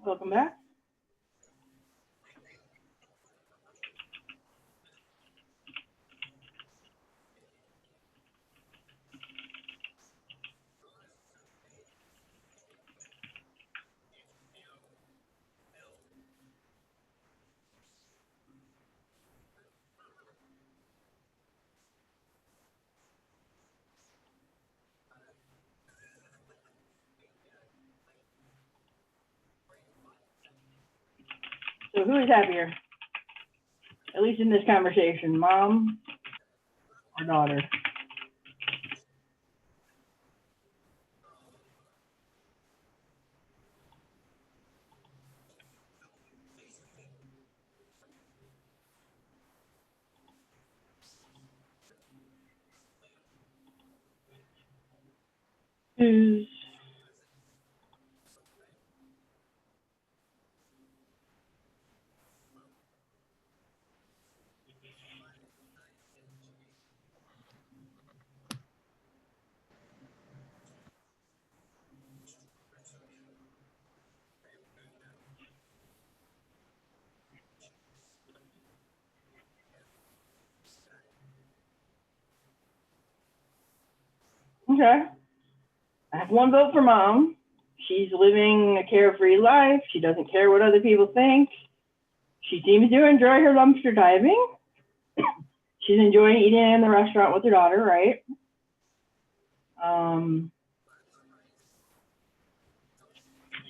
Welcome back. So who is happier? At least in this conversation, mom or daughter? Who's okay? I have one vote for mom. She's living a carefree life. She doesn't care what other people think. She seems to enjoy her dumpster diving. She's enjoying eating in the restaurant with her daughter, right?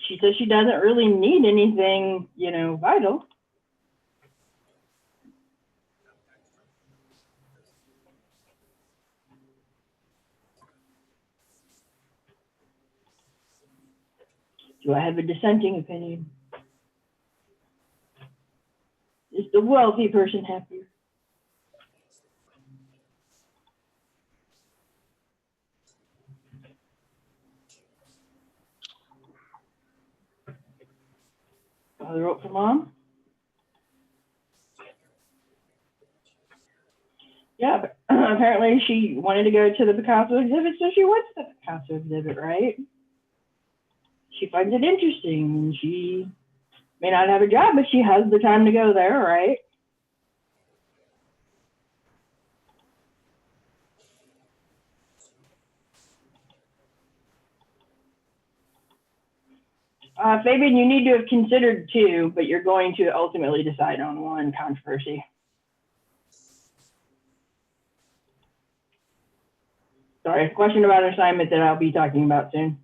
She says she doesn't really need anything, vital. Do I have a dissenting opinion? Is the wealthy person happier? Another vote for mom? Yeah, but apparently she wanted to go to the Picasso exhibit, so she went to the Picasso exhibit, right? She finds it interesting. She may not have a job, but she has the time to go there, right? Fabian, you need to have considered two, but you're going to ultimately decide on one controversy. Sorry, a question about an assignment that I'll be talking about soon.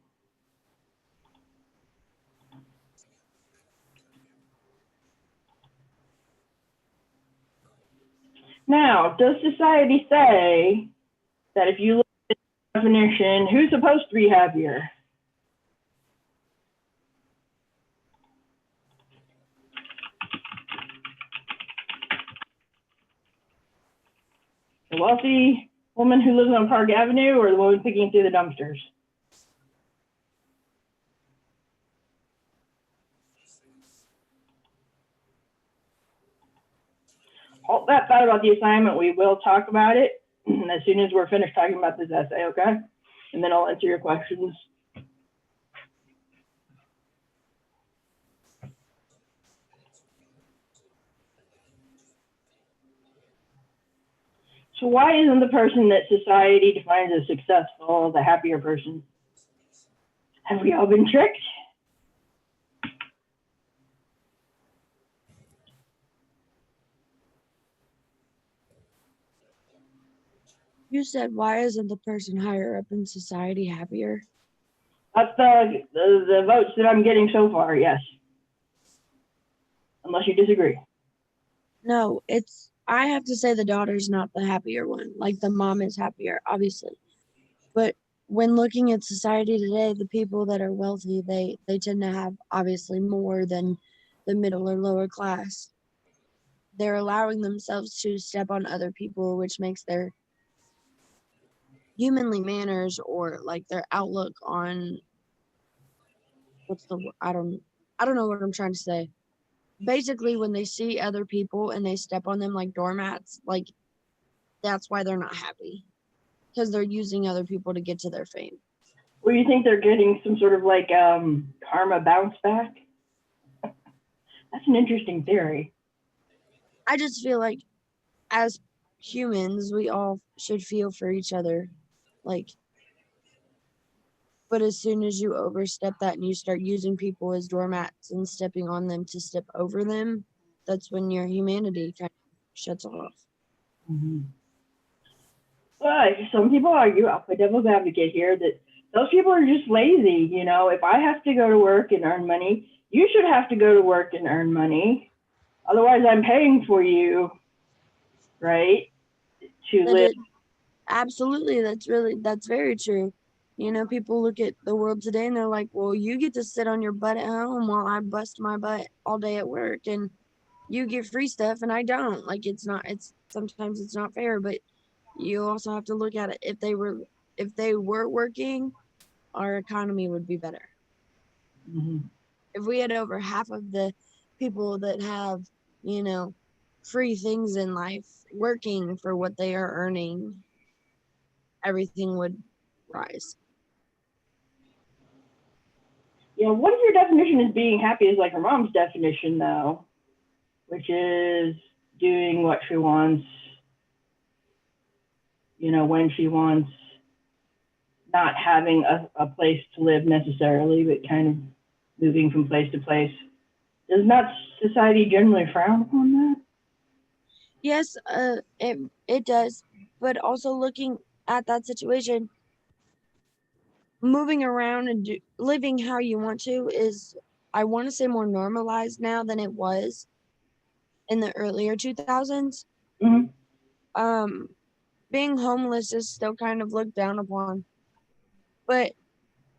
Now, does society say that if you look at the definition, who's supposed to be happier? The wealthy woman who lives on Park Avenue or the woman picking through the dumpsters? Hold that thought about the assignment. We will talk about it as soon as we're finished talking about this essay, okay? And then I'll answer your questions. So why isn't the person that society defines as successful the happier person? Have we all been tricked? You said, why isn't the person higher up in society happier? That's the votes that I'm getting so far, yes. Unless you disagree. No, I have to say the daughter's not the happier one. Like, the mom is happier, obviously. But when looking at society today, the people that are wealthy, they tend to have obviously more than the middle or lower class. They're allowing themselves to step on other people, which makes their humanly manners or like their outlook on I don't know what I'm trying to say. Basically, when they see other people and they step on them like doormats, like, that's why they're not happy, because they're using other people to get to their fame. Well, you think they're getting some sort of like karma bounce back? That's an interesting theory. I just feel like as humans, we all should feel for each other. Like, but as soon as you overstep that and you start using people as doormats and stepping on them to step over them, that's when your humanity kind of shuts off. Mm-hmm. But some people argue, I'll play devil's advocate here, that those people are just lazy. You know, if I have to go to work and earn money, you should have to go to work and earn money. Otherwise, I'm paying for you, right? To That live. it absolutely, that's very true. You know, people look at the world today and they're like, well, you get to sit on your butt at home while I bust my butt all day at work, and you get free stuff and I don't. Like, it's sometimes it's not fair, but you also have to look at it. If they were working, our economy would be better. Mm-hmm. If we had over half of the people that have, you know, free things in life working for what they are earning, everything would rise. Yeah, what if your definition is being happy is like her mom's definition, though, which is doing what she wants, you know, when she wants, not having a place to live necessarily, but kind of moving from place to place. Does not society generally frown upon that? Yes, it does, but also looking at that situation, moving around and living how you want to is, I want to say, more normalized now than it was in the earlier 2000s. Mm-hmm. Um, being homeless is still kind of looked down upon, but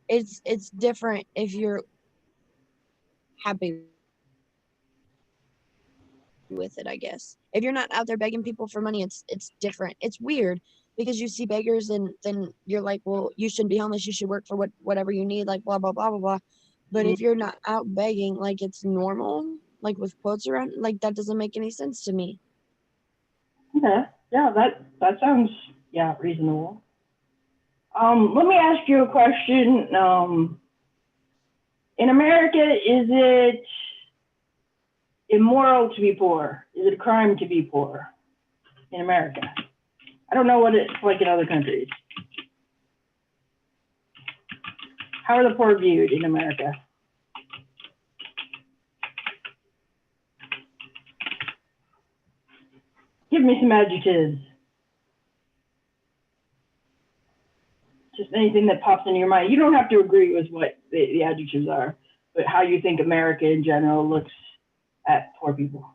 it's different if you're happy with it, I guess. If you're not out there begging people for money, it's different. It's weird because you see beggars and then you're like, well, you shouldn't be homeless. You should work for whatever you need, like blah blah blah blah blah. But if you're not out begging, like it's normal, like with quotes around, like that doesn't make any sense to me. Okay. Yeah, that sounds, yeah, reasonable. Let me ask you a question. In America, is it immoral to be poor? Is it a crime to be poor in America? I don't know what it's like in other countries. How are the poor viewed in America? Give me some adjectives. Just anything that pops into your mind. You don't have to agree with what the adjectives are, but how you think America in general looks at poor people.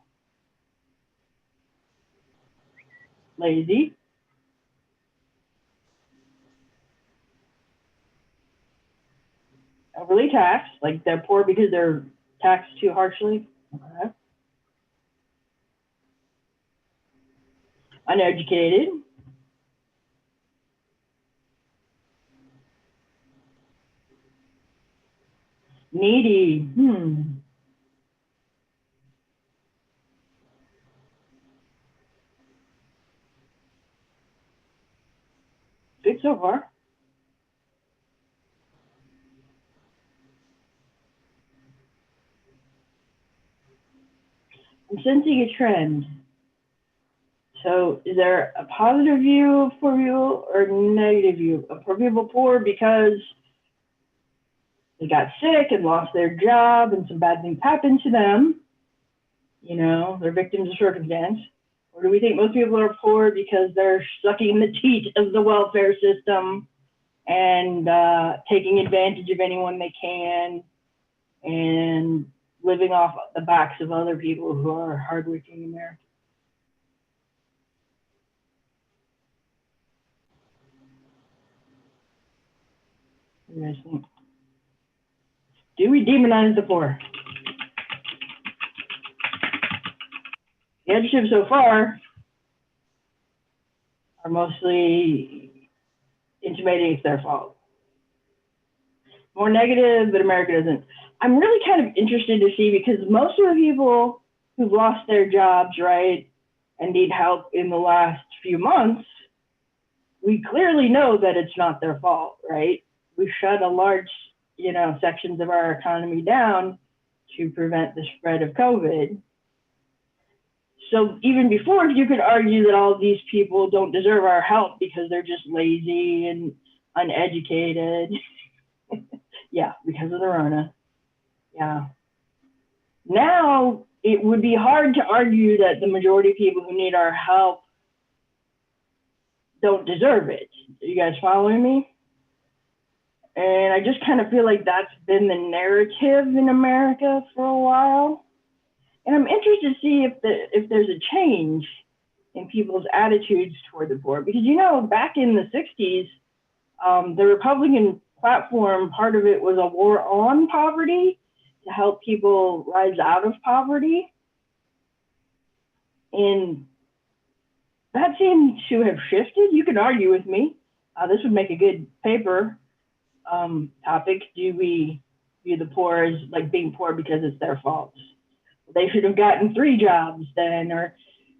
Lazy. Overly taxed, like they're poor because they're taxed too harshly. Okay. Uneducated. Needy. Good so far. I'm sensing a trend. So is there a positive view of poor people or a negative view of poor people? Poor because they got sick and lost their job and some bad things happened to them. You know, they're victims of circumstance. Or do we think most people are poor because they're sucking the teat of the welfare system and taking advantage of anyone they can and living off the backs of other people who are hardworking Americans? What do you guys think? Do we demonize the poor? The adjectives so far are mostly intimating it's their fault. More negative, but America doesn't. I'm really kind of interested to see because most of the people who've lost their jobs, right, and need help in the last few months, we clearly know that it's not their fault, right? We've shut a large, sections of our economy down, to prevent the spread of COVID. So even before, you could argue that all of these people don't deserve our help because they're just lazy and uneducated. Yeah, because of the Rona. Yeah. Now, it would be hard to argue that the majority of people who need our help don't deserve it. Are you guys following me? And I just kind of feel like that's been the narrative in America for a while. And I'm interested to see if there's a change in people's attitudes toward the poor. Because, you know, back in the 60s, the Republican platform, part of it was a war on poverty to help people rise out of poverty. And that seems to have shifted. You can argue with me. This would make a good paper topic. Do we view the poor as like being poor because it's their fault? They should have gotten 3 jobs then, or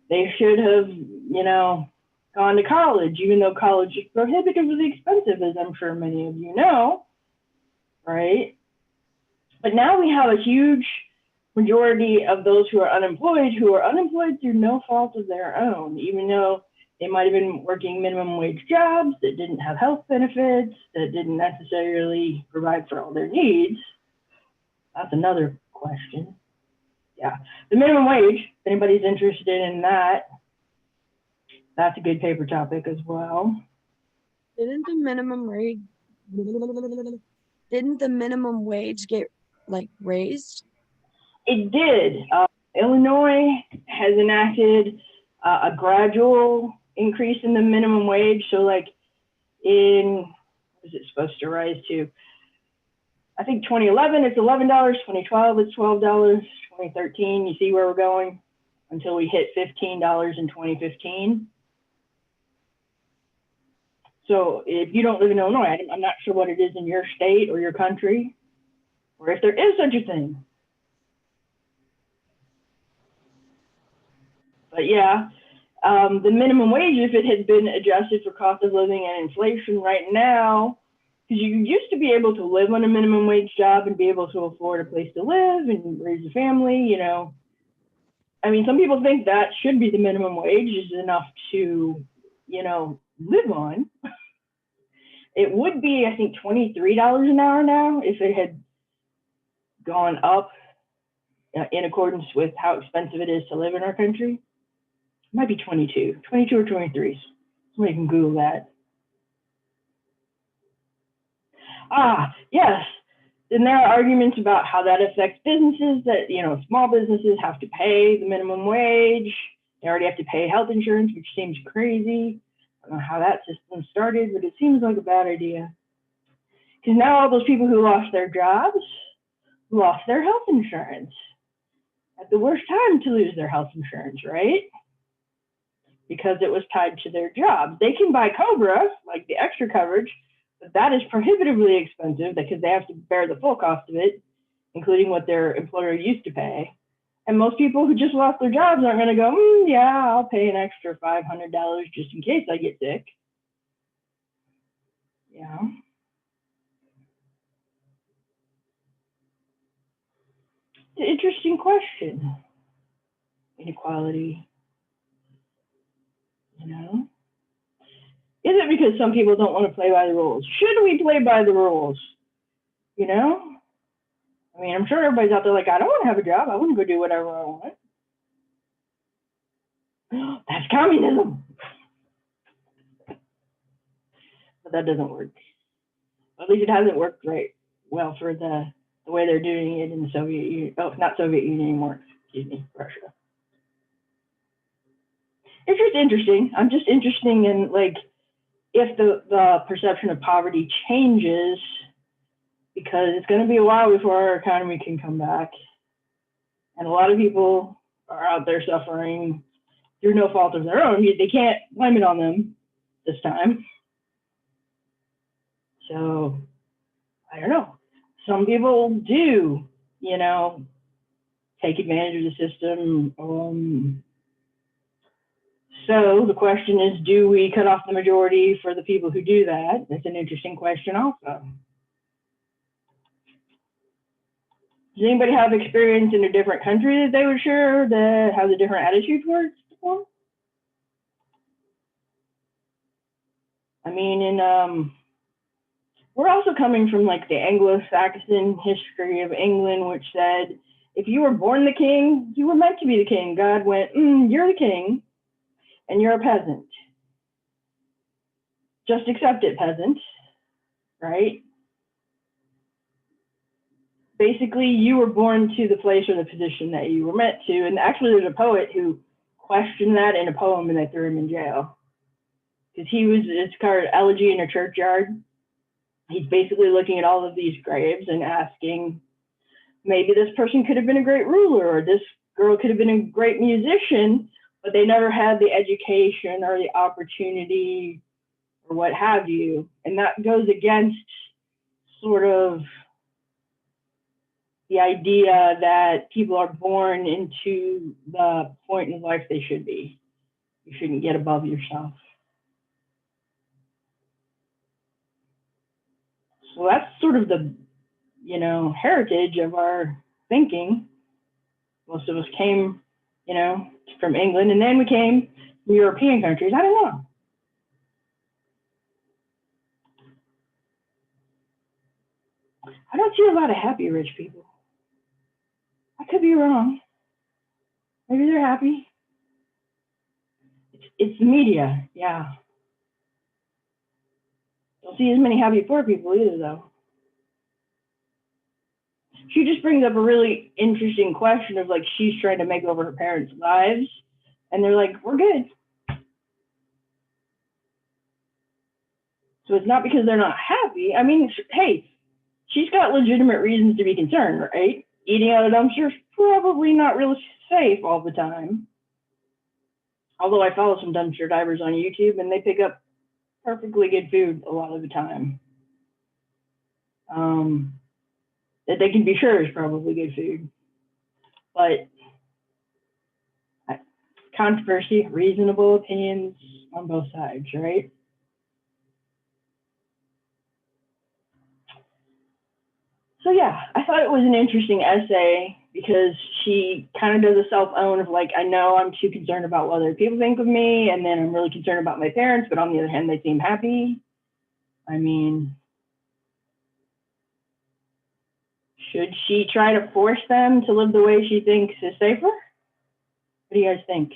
they should have, you know, gone to college, even though college is prohibitively expensive, as I'm sure many of you know, right? But now we have a huge majority of those who are unemployed through no fault of their own, even though they might have been working minimum wage jobs that didn't have health benefits, that didn't necessarily provide for all their needs. That's another question. Yeah, the minimum wage, if anybody's interested in that, that's a good paper topic as well. Didn't the minimum wage get like raised? It did. Illinois has enacted a gradual increase in the minimum wage. So like in, what is it supposed to rise to? I think 2011, it's $11. 2012, it's $12. 2013, you see where we're going until we hit $15 in 2015. So if you don't live in Illinois, I'm not sure what it is in your state or your country, or if there is such a thing. But yeah, the minimum wage, if it had been adjusted for cost of living and inflation right now, because you used to be able to live on a minimum wage job and be able to afford a place to live and raise a family, you know. I mean, some people think that should be the minimum wage is enough to, you know, live on. It would be, I think, $23 an hour now if it had gone up in accordance with how expensive it is to live in our country. It might be 22 or 23. Somebody can Google that. Yes. And there are arguments about how that affects businesses, that, you know, small businesses have to pay the minimum wage. They already have to pay health insurance, which seems crazy. I don't know how that system started, but it seems like a bad idea. Because now all those people who lost their jobs lost their health insurance at the worst time to lose their health insurance, right? Because it was tied to their job. They can buy COBRA, like the extra coverage, but that is prohibitively expensive because they have to bear the full cost of it, including what their employer used to pay. And most people who just lost their jobs aren't going to go, yeah, I'll pay an extra $500 just in case I get sick. Yeah. It's an interesting question. Inequality, you know? Is it because some people don't want to play by the rules? Should we play by the rules? You know? I mean, I'm sure everybody's out there like, I don't want to have a job. I wouldn't go do whatever I want. That's communism. But that doesn't work. At least it hasn't worked right well for the way they're doing it in the Soviet Union. Oh, not Soviet Union anymore. Excuse me, Russia. It's just interesting. I'm just interested in, like, if the perception of poverty changes, because it's going to be a while before our economy can come back. And a lot of people are out there suffering through no fault of their own. They can't blame it on them this time. So, I don't know. Some people do, you know, take advantage of the system. So the question is, do we cut off the majority for the people who do that? That's an interesting question also. Does anybody have experience in a different country that they would share that has a different attitude towards the form? I mean, we're also coming from like the Anglo-Saxon history of England, which said if you were born the king, you were meant to be the king. God went, you're the king, and you're a peasant. Just accept it, peasant, right? Basically, you were born to the place or the position that you were meant to. And actually, there's a poet who questioned that in a poem, and they threw him in jail. Because it's called Elegy in a Churchyard. He's basically looking at all of these graves and asking, maybe this person could have been a great ruler, or this girl could have been a great musician, but they never had the education or the opportunity or what have you. And that goes against sort of the idea that people are born into the point in life they should be. You shouldn't get above yourself. So that's sort of the, heritage of our thinking. Most of us came, from England, and then we came from European countries. I don't know. I don't see a lot of happy rich people. I could be wrong. Maybe they're happy. It's the media, yeah. Don't see as many happy poor people either, though. She just brings up a really interesting question of like she's trying to make over her parents' lives, and they're like, we're good. So it's not because they're not happy. I mean, hey, she's got legitimate reasons to be concerned, right? Eating out of dumpsters, probably not really safe all the time. Although I follow some dumpster divers on YouTube, and they pick up perfectly good food a lot of the time. That they can be sure is probably good food. But controversy, reasonable opinions on both sides, right? So yeah, I thought it was an interesting essay because she kind of does a self-own of like, I know I'm too concerned about what other people think of me, and then I'm really concerned about my parents, but on the other hand, they seem happy. I mean, should she try to force them to live the way she thinks is safer? What do you guys think?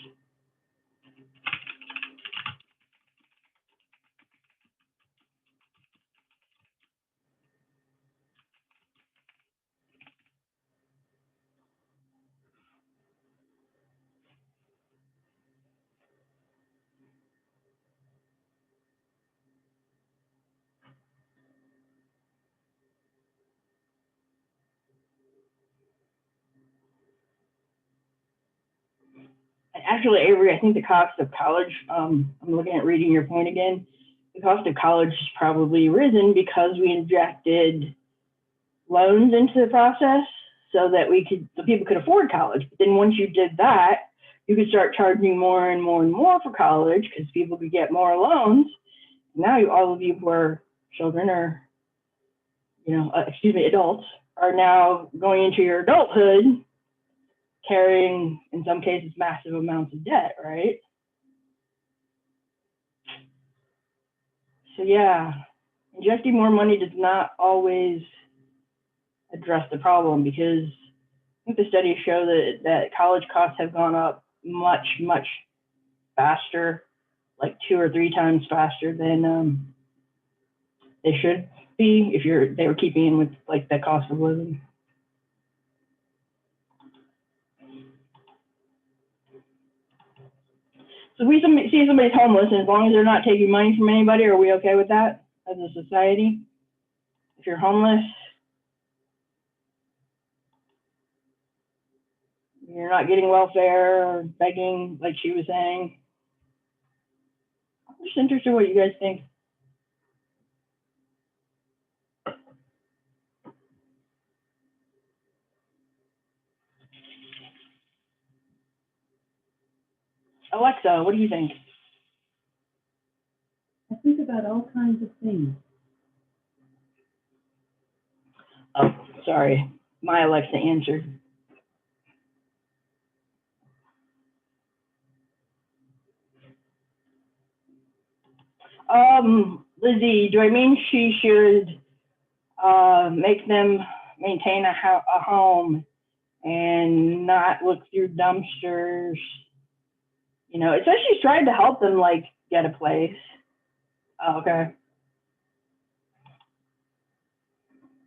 Actually, Avery, I think the cost of college, I'm looking at reading your point again, the cost of college has probably risen because we injected loans into the process so that people could afford college. But then once you did that, you could start charging more and more and more for college because people could get more loans. Now all of you who are children or, adults are now going into your adulthood carrying, in some cases, massive amounts of debt, right? So yeah, injecting more money does not always address the problem because I think the studies show that college costs have gone up much, much faster, like 2 or 3 times faster than they should be if they were keeping in with like the cost of living. So we see somebody's homeless, and as long as they're not taking money from anybody, are we okay with that as a society? If you're homeless, you're not getting welfare or begging, like she was saying. I'm just interested in what you guys think. Alexa, what do you think? I think about all kinds of things. Oh, sorry. My Alexa answered. Lizzie, do I mean she should make them maintain a home and not look through dumpsters? You know, it says she's tried to help them, like, get a place. Oh, okay.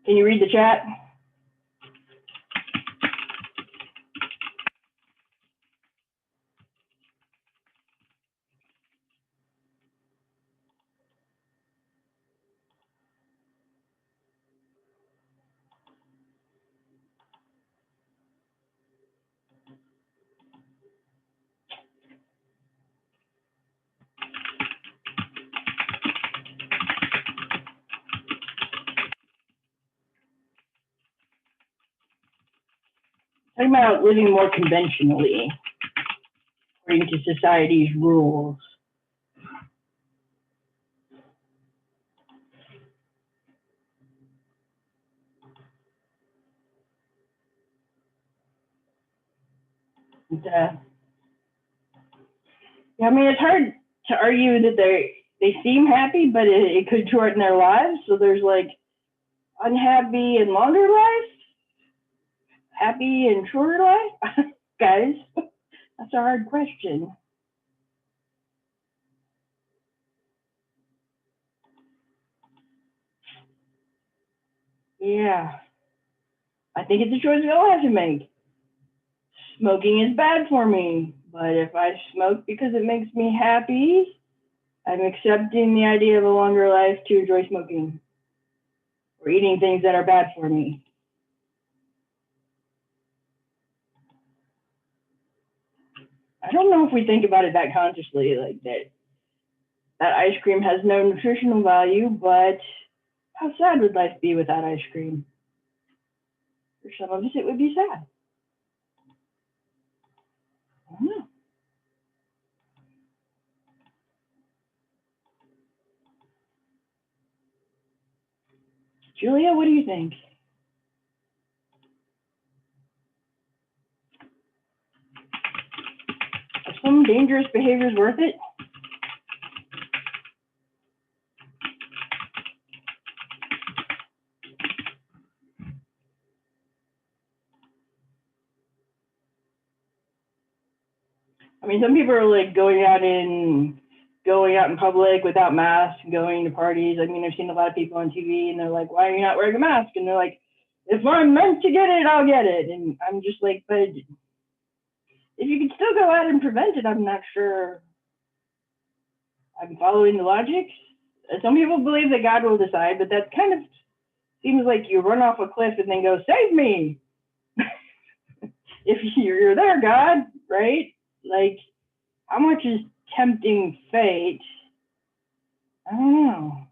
Can you read the chat? Talking about living more conventionally, according to society's rules. And, yeah, I mean, it's hard to argue that they seem happy, but it could shorten their lives. So there's like unhappy and longer life, happy and shorter life. Guys, that's a hard question. Yeah, I think it's a choice we all have to make. Smoking is bad for me, but if I smoke because it makes me happy, I'm accepting the idea of a longer life to enjoy smoking or eating things that are bad for me. I don't know if we think about it that consciously, like that ice cream has no nutritional value, but how sad would life be without ice cream? For some of us, it would be sad. I don't know. Julia, what do you think? Are some dangerous behaviors worth it? I mean, some people are like going out in public without masks, going to parties. I mean, I've seen a lot of people on TV, and they're like, "Why are you not wearing a mask?" And they're like, "If I'm meant to get it, I'll get it." And I'm just like, but if you can still go out and prevent it, I'm not sure I'm following the logic. Some people believe that God will decide, but that kind of seems like you run off a cliff and then go, "Save me!" If you're there, God, right? Like, how much is tempting fate? I don't know.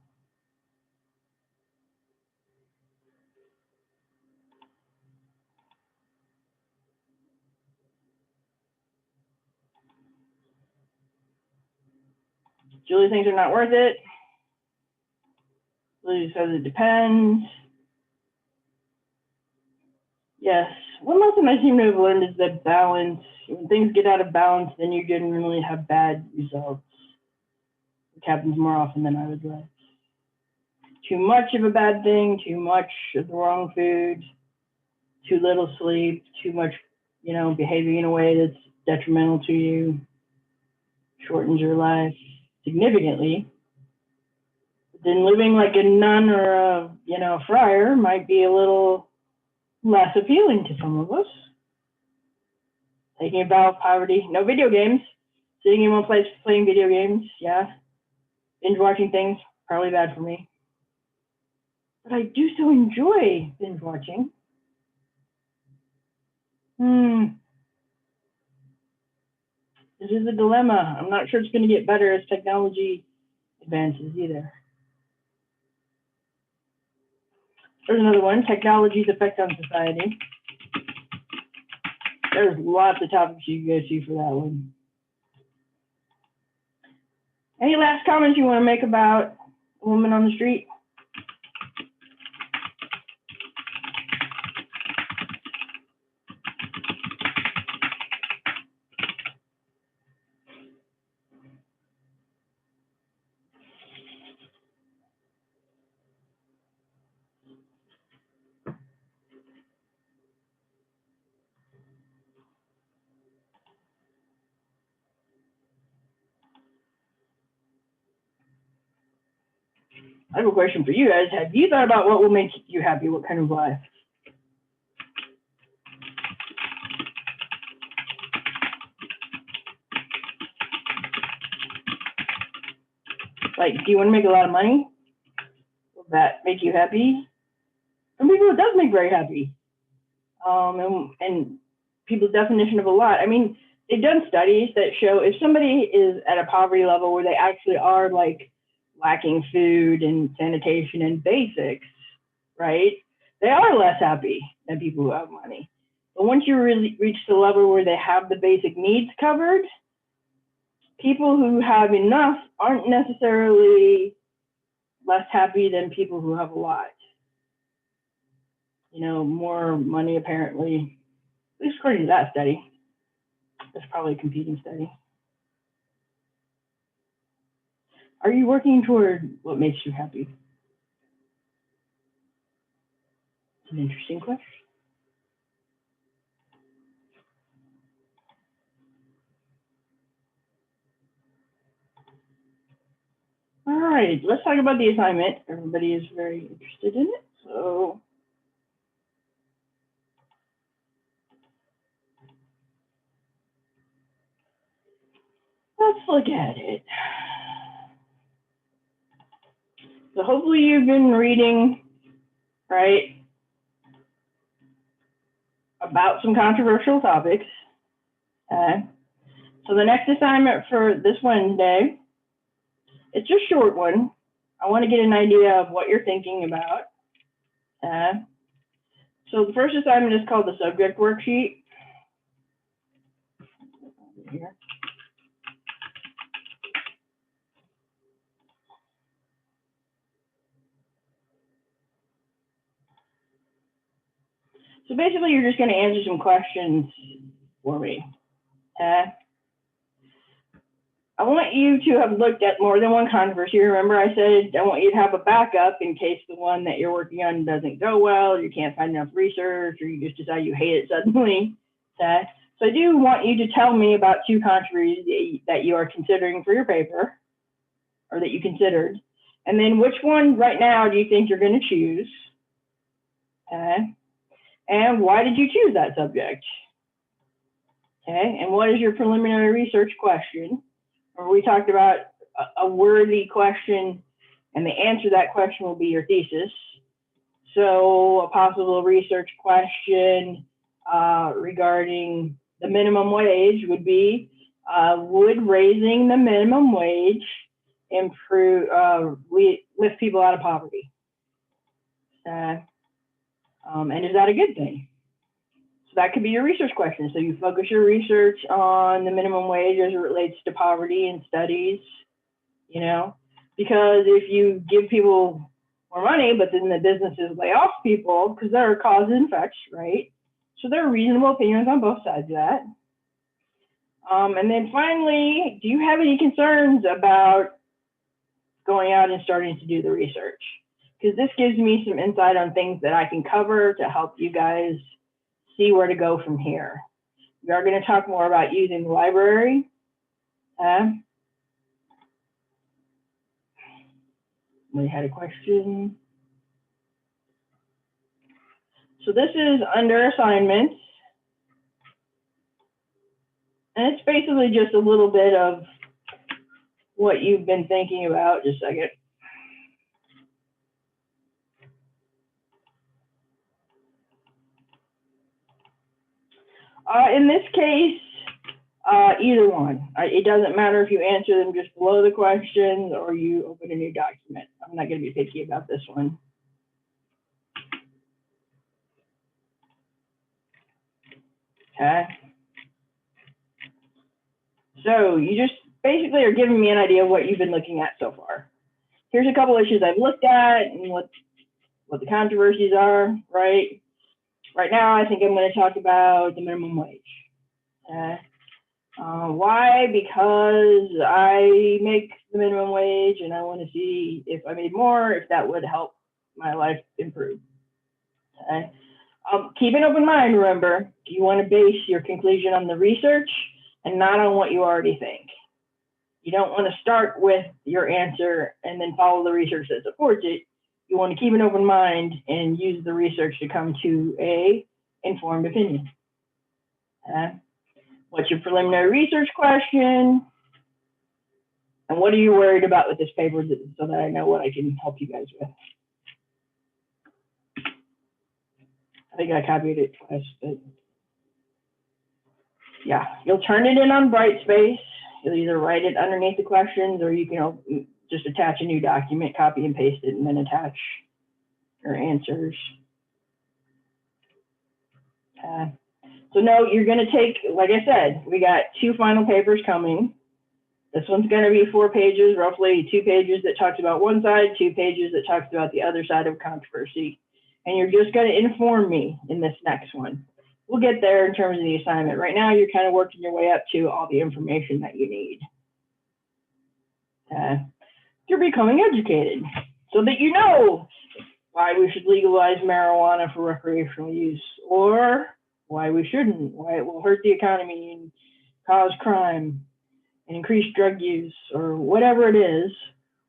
Julie thinks they're not worth it. Julie says it depends. Yes. One lesson I seem to have learned is that balance, when things get out of balance, then you generally have bad results. It happens more often than I would like. Too much of a bad thing, too much of the wrong food, too little sleep, too much, behaving in a way that's detrimental to you, shortens your life significantly. Then living like a nun or a friar might be a little less appealing to some of us. Taking a vow of poverty, no video games, sitting in one place playing video games, yeah. Binge watching things, probably bad for me. But I do so enjoy binge watching. This is a dilemma. I'm not sure it's going to get better as technology advances either. There's another one, technology's effect on society. There's lots of topics you can go to for that one. Any last comments you want to make about a woman on the street? I have a question for you guys. Have you thought about what will make you happy? What kind of life? Like, do you want to make a lot of money? Will that make you happy? Some people it does make very happy. And people's definition of a lot. I mean, they've done studies that show if somebody is at a poverty level where they actually are like lacking food and sanitation and basics, right? They are less happy than people who have money. But once you really reach the level where they have the basic needs covered, people who have enough aren't necessarily less happy than people who have a lot. You know, more money apparently, at least according to that study. That's probably a competing study. Are you working toward what makes you happy? It's an interesting question. All right, let's talk about the assignment. Everybody is very interested in it, so let's look at it. So hopefully you've been reading, right, about some controversial topics. Okay. So the next assignment for this Wednesday, it's a short one. I want to get an idea of what you're thinking about. So the first assignment is called the subject worksheet. Here. So basically, you're just going to answer some questions for me. I want you to have looked at more than one controversy. Remember, I said I want you to have a backup in case the one that you're working on doesn't go well, or you can't find enough research, or you just decide you hate it suddenly. So I do want you to tell me about two controversies that you are considering for your paper, or that you considered. And then which one right now do you think you're going to choose? And why did you choose that subject? And what is your preliminary research question? Or we talked about a worthy question, and the answer to that question will be your thesis. So a possible research question regarding the minimum wage would be, would raising the minimum wage improve, lift people out of poverty? And is that a good thing? So that could be your research question. So you focus your research on the minimum wage as it relates to poverty and studies, you know, because if you give people more money, but then the businesses lay off people because there are cause and effects, right? So there are reasonable opinions on both sides of that. And then finally, do you have any concerns about going out and starting to do the research? Because this gives me some insight on things that I can cover to help you guys see where to go from here. We are going to talk more about using the library. We had a question. So this is under assignments. And it's basically just a little bit of what you've been thinking about. Just a second. In this case, either one. It doesn't matter if you answer them just below the questions or you open a new document. I'm not going to be picky about this one. Okay. So you just basically are giving me an idea of what you've been looking at so far. Here's a couple issues I've looked at and what the controversies are, right? Right now, I think I'm going to talk about the minimum wage. Why? Because I make the minimum wage and I want to see if I made more, if that would help my life improve. Keep an open mind, remember. You want to base your conclusion on the research and not on what you already think. You don't want to start with your answer and then follow the research that supports it. You want to keep an open mind and use the research to come to a informed opinion. What's your preliminary research question? And what are you worried about with this paper so that I know what I can help you guys with? I think I copied it twice, but yeah, you'll turn it in on Brightspace. You'll either write it underneath the questions or you can just attach a new document, copy and paste it, and then attach your answers. So no, you're going to take, like I said, we got 2 final papers coming. This one's going to be 4 pages, roughly 2 pages that talks about one side, 2 pages that talks about the other side of controversy. And you're just going to inform me in this next one. We'll get there in terms of the assignment. Right now, you're kind of working your way up to all the information that you need. You're becoming educated so that you know why we should legalize marijuana for recreational use, or why we shouldn't, why it will hurt the economy and cause crime and increase drug use, or whatever it is,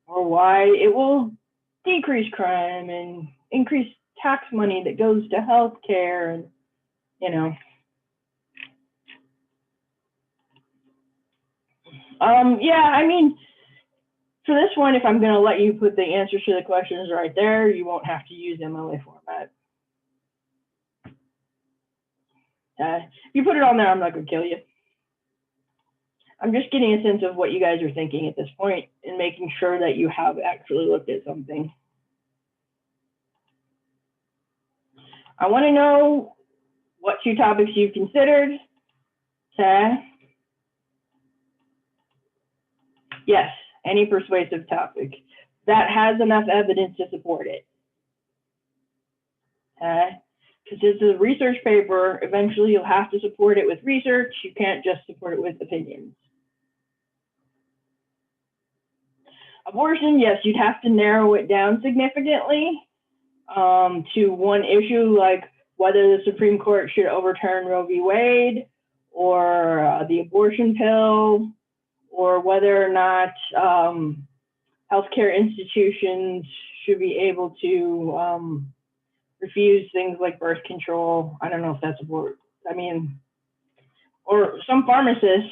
or why it will decrease crime and increase tax money that goes to health care, and yeah, I mean, for this one, if I'm going to let you put the answers to the questions right there, you won't have to use MLA format. If you put it on there, I'm not going to kill you. I'm just getting a sense of what you guys are thinking at this point and making sure that you have actually looked at something. I want to know what 2 topics you've considered. Yes, any persuasive topic that has enough evidence to support it. Because it's a research paper, eventually you'll have to support it with research. You can't just support it with opinions. Abortion, yes, you'd have to narrow it down significantly to one issue, like whether the Supreme Court should overturn Roe v. Wade, or the abortion pill, or whether or not healthcare institutions should be able to refuse things like birth control. I don't know if that's abort. I mean, or some pharmacists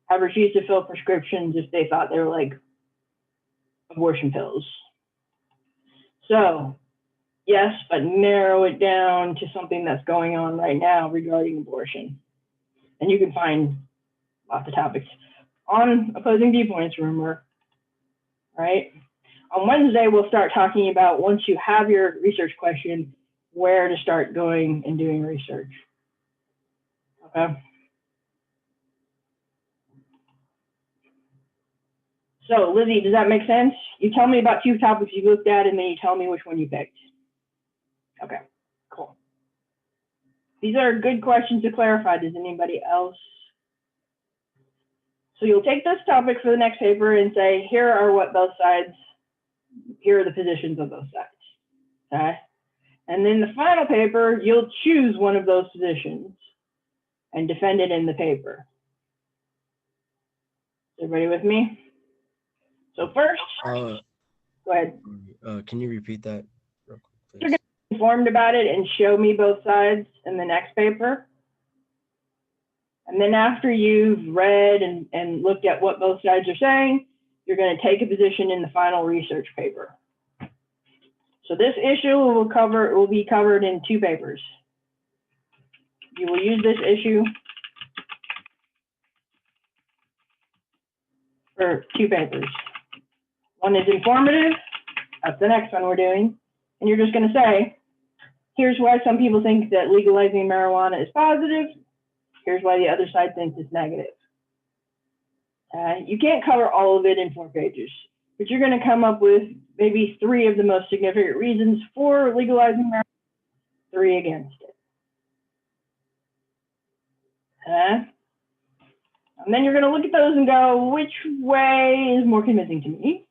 have refused to fill prescriptions if they thought they were like abortion pills. So yes, but narrow it down to something that's going on right now regarding abortion. And you can find lots of topics on Opposing Viewpoints, remember, right? On Wednesday, we'll start talking about, once you have your research question, where to start going and doing research. Okay. So Lizzie, does that make sense? You tell me about 2 topics you looked at, and then you tell me which one you picked. Okay, cool. These are good questions to clarify. Does anybody else? So you'll take this topic for the next paper and say, here are what both sides, here are the positions of both sides. Okay. And then the final paper, you'll choose one of those positions and defend it in the paper. Everybody with me? So first, go ahead. Can you repeat that real quick, please? You're going to be informed about it and show me both sides in the next paper. And then after you've read and looked at what both sides are saying, you're going to take a position in the final research paper. So this issue will be covered in 2 papers. You will use this issue for 2 papers. One is informative, that's the next one we're doing. And you're just going to say, here's why some people think that legalizing marijuana is positive. Here's why the other side thinks it's negative. You can't cover all of it in 4 pages, but you're going to come up with maybe 3 of the most significant reasons for legalizing marijuana, 3 against it. And then you're going to look at those and go, which way is more convincing to me?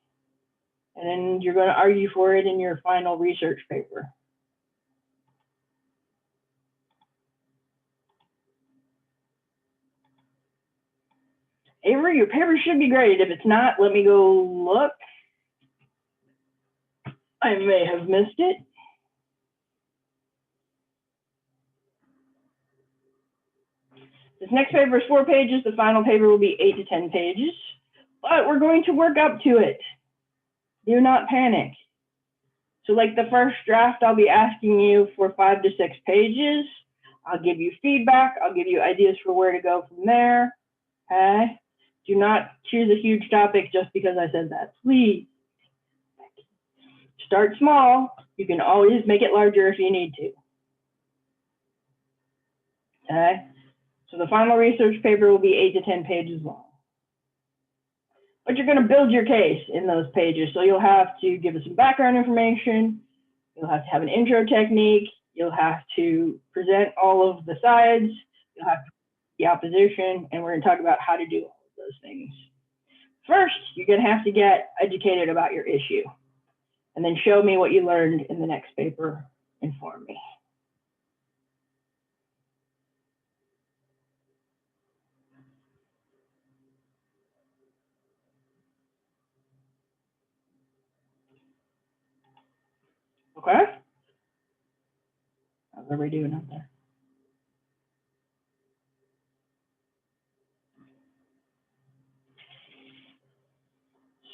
And then you're going to argue for it in your final research paper. Avery, your paper should be graded. If it's not, let me go look. I may have missed it. This next paper is 4 pages. The final paper will be 8 to 10 pages, but we're going to work up to it. Do not panic. So like the first draft, I'll be asking you for 5 to 6 pages. I'll give you feedback. I'll give you ideas for where to go from there. Okay? Do not choose a huge topic just because I said that. Please. Start small. You can always make it larger if you need to. Okay? So the final research paper will be 8 to 10 pages long. But you're going to build your case in those pages. So you'll have to give us some background information. You'll have to have an intro technique. You'll have to present all of the sides. You'll have to the opposition, and we're going to talk about how to do all of those things. First, you're going to have to get educated about your issue, and then show me what you learned in the next paper. Inform me. Okay? How's everybody doing out there?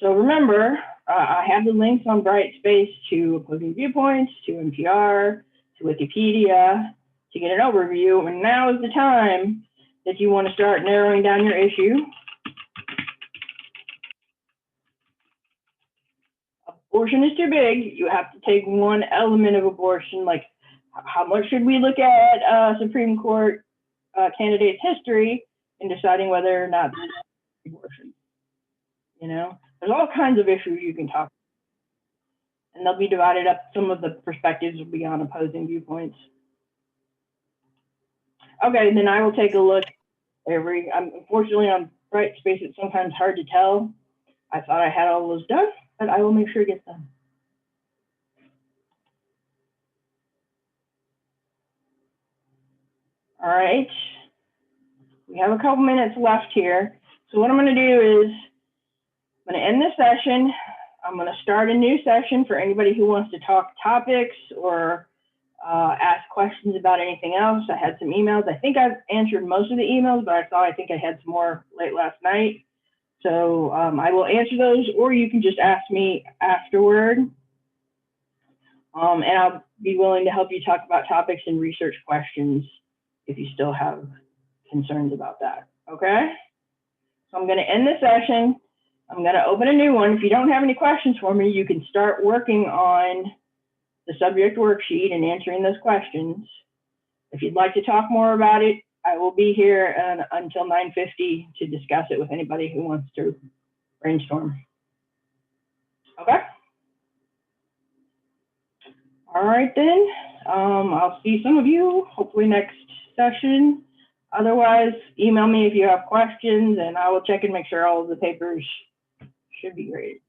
So remember, I have the links on Brightspace to opposing viewpoints, to NPR, to Wikipedia, to get an overview. And now is the time that you want to start narrowing down your issue. Abortion is too big. You have to take one element of abortion, like how much should we look at Supreme Court candidates' history in deciding whether or not there's abortion. You know, there's all kinds of issues you can talk about. And they'll be divided up. Some of the perspectives will be on opposing viewpoints. Okay, then I will take a look. Unfortunately, on Brightspace, it's sometimes hard to tell. I thought I had all those done, but I will make sure it gets done. All right, we have a couple minutes left here. So what I'm going to do is I'm going to end this session. I'm going to start a new session for anybody who wants to talk topics or ask questions about anything else. I had some emails. I think I've answered most of the emails, but I think I had some more late last night. So I will answer those, or you can just ask me afterward. And I'll be willing to help you talk about topics and research questions if you still have concerns about that. Okay? So I'm going to end this session. I'm going to open a new one. If you don't have any questions for me, you can start working on the subject worksheet and answering those questions. If you'd like to talk more about it, I will be here until 9:50 to discuss it with anybody who wants to brainstorm. Okay? All right then. I'll see some of you hopefully next session. Otherwise, email me if you have questions, and I will check and make sure all of the papers should be graded.